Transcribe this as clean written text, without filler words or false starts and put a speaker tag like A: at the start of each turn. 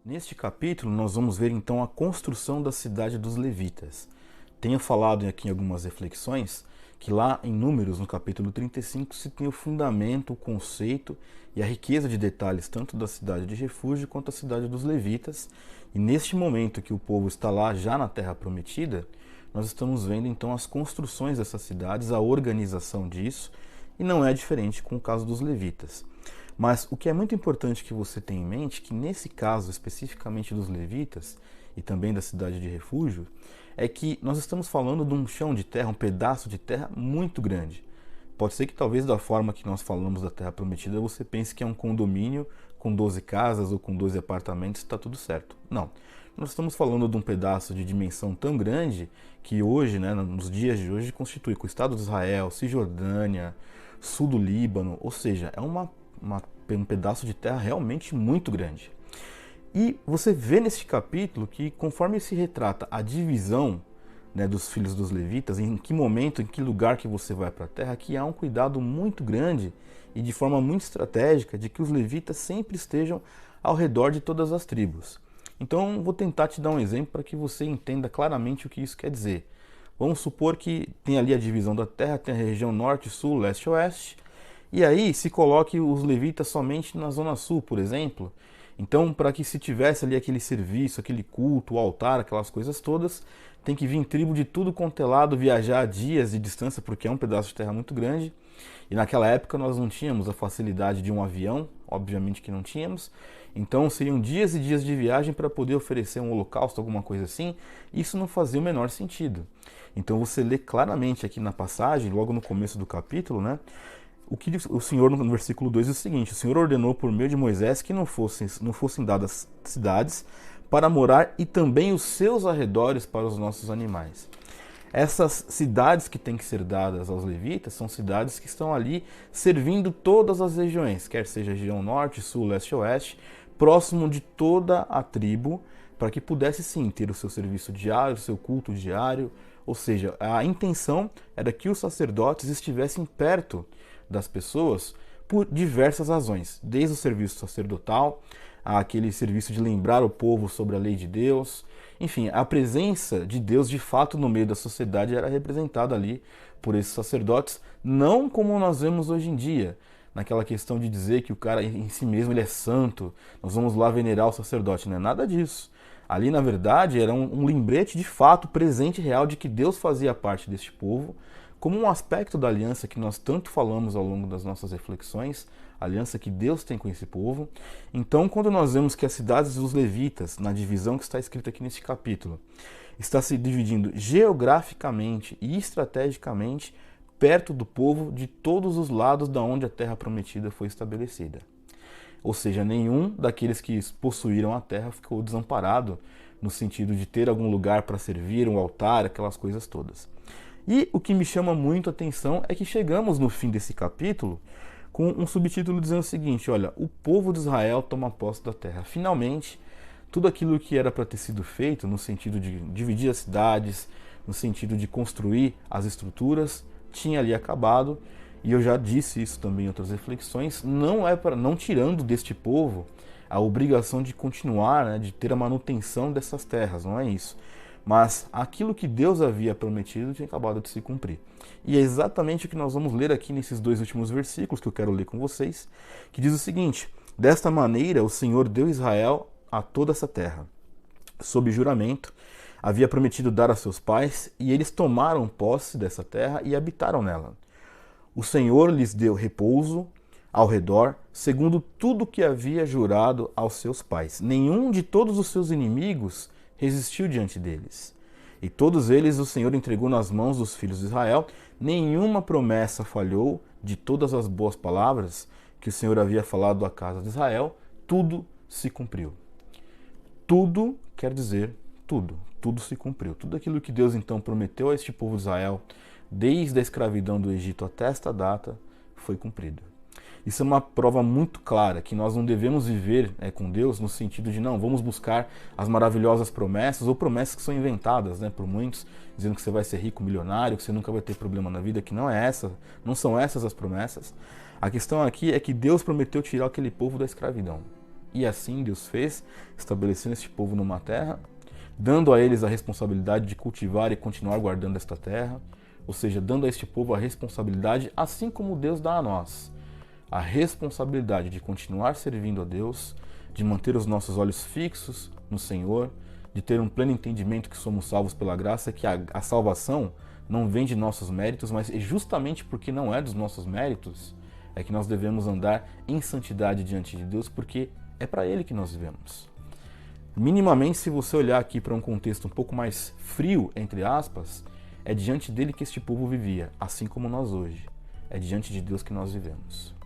A: Neste capítulo, nós vamos ver então a construção da cidade dos levitas. Tenho falado aqui em algumas reflexões que lá em Números, no capítulo 35, se tem o fundamento, o conceito e a riqueza de detalhes tanto da cidade de refúgio quanto da cidade dos levitas. E neste momento que o povo está lá já na terra prometida, nós estamos vendo então as construções dessas cidades, a organização disso, e não é diferente com o caso dos levitas. Mas o que é muito importante que você tenha em mente, que nesse caso especificamente dos levitas e também da cidade de refúgio, é que nós estamos falando de um chão de terra, um pedaço de terra muito grande. Pode ser que talvez da forma que nós falamos da Terra Prometida você pense que é um condomínio com 12 casas ou com 12 apartamentos, está tudo certo. Não. Nós estamos falando de um pedaço de dimensão tão grande que hoje, nos dias de hoje, constitui com o Estado de Israel, Cisjordânia, sul do Líbano, ou seja, é um pedaço de terra realmente muito grande. E você vê nesse capítulo que conforme se retrata a divisão dos filhos dos levitas, em que momento, em que lugar que você vai para a terra, que há um cuidado muito grande e de forma muito estratégica de que os levitas sempre estejam ao redor de todas as tribos. Então vou tentar te dar um exemplo para que você entenda claramente o que isso quer dizer. Vamos supor que tem ali a divisão da terra, tem a região norte, sul, leste e oeste, e aí se coloque os levitas somente na zona sul, por exemplo. Então, para que se tivesse ali aquele serviço, aquele culto, o altar, aquelas coisas todas, tem que vir tribo de tudo quanto é lado, viajar dias de distância, porque é um pedaço de terra muito grande. E naquela época nós não tínhamos a facilidade de um avião, obviamente que não tínhamos. Então seriam dias e dias de viagem para poder oferecer um holocausto, alguma coisa assim. Isso não fazia o menor sentido. Então você lê claramente aqui na passagem, logo no começo do capítulo, o que o Senhor, no versículo 2, é o seguinte: o Senhor ordenou por meio de Moisés que não fossem dadas cidades para morar e também os seus arredores para os nossos animais. Essas cidades que têm que ser dadas aos levitas são cidades que estão ali servindo todas as regiões, quer seja a região norte, sul, leste e oeste, próximo de toda a tribo, para que pudesse sim ter o seu serviço diário, o seu culto diário. Ou seja, a intenção era que os sacerdotes estivessem perto das pessoas por diversas razões, desde o serviço sacerdotal, aquele serviço de lembrar o povo sobre a lei de Deus. Enfim, a presença de Deus de fato no meio da sociedade era representada ali por esses sacerdotes, não como nós vemos hoje em dia, naquela questão de dizer que o cara em si mesmo ele é santo, nós vamos lá venerar o sacerdote, não é nada disso. Ali, na verdade, era um lembrete de fato, presente e real, de que Deus fazia parte deste povo, como um aspecto da aliança que nós tanto falamos ao longo das nossas reflexões, a aliança que Deus tem com esse povo. Então, quando nós vemos que as cidades dos levitas, na divisão que está escrita aqui nesse capítulo, está se dividindo geograficamente e estrategicamente perto do povo de todos os lados da onde a terra prometida foi estabelecida. Ou seja, nenhum daqueles que possuíram a terra ficou desamparado no sentido de ter algum lugar para servir, um altar, aquelas coisas todas. E o que me chama muito a atenção é que chegamos no fim desse capítulo com um subtítulo dizendo o seguinte: olha, o povo de Israel toma posse da terra. Finalmente, tudo aquilo que era para ter sido feito, no sentido de dividir as cidades, no sentido de construir as estruturas, tinha ali acabado. E eu já disse isso também em outras reflexões, não tirando deste povo a obrigação de continuar, de ter a manutenção dessas terras, não é isso. Mas aquilo que Deus havia prometido tinha acabado de se cumprir. E é exatamente o que nós vamos ler aqui nesses dois últimos versículos que eu quero ler com vocês, que diz o seguinte: desta maneira o Senhor deu Israel a toda essa terra, sob juramento, havia prometido dar a seus pais, e eles tomaram posse dessa terra e habitaram nela. O Senhor lhes deu repouso ao redor, segundo tudo que havia jurado aos seus pais. Nenhum de todos os seus inimigos resistiu diante deles. E todos eles o Senhor entregou nas mãos dos filhos de Israel. Nenhuma promessa falhou de todas as boas palavras que o Senhor havia falado à casa de Israel. Tudo se cumpriu. Tudo quer dizer tudo. Tudo se cumpriu. Tudo aquilo que Deus então prometeu a este povo de Israel, desde a escravidão do Egito até esta data, foi cumprido. Isso é uma prova muito clara que nós não devemos viver com Deus no sentido de não, vamos buscar as maravilhosas promessas ou promessas que são inventadas por muitos, dizendo que você vai ser rico, milionário, que você nunca vai ter problema na vida, que não são essas as promessas. A questão aqui é que Deus prometeu tirar aquele povo da escravidão. E assim Deus fez, estabelecendo este povo numa terra, dando a eles a responsabilidade de cultivar e continuar guardando esta terra, ou seja, dando a este povo a responsabilidade, assim como Deus dá a nós, a responsabilidade de continuar servindo a Deus, de manter os nossos olhos fixos no Senhor, de ter um pleno entendimento que somos salvos pela graça, que a salvação não vem de nossos méritos, mas é justamente porque não é dos nossos méritos, é que nós devemos andar em santidade diante de Deus, porque é para Ele que nós vivemos. Minimamente, se você olhar aqui para um contexto um pouco mais frio, entre aspas, é diante dele que este povo vivia, assim como nós hoje. É diante de Deus que nós vivemos.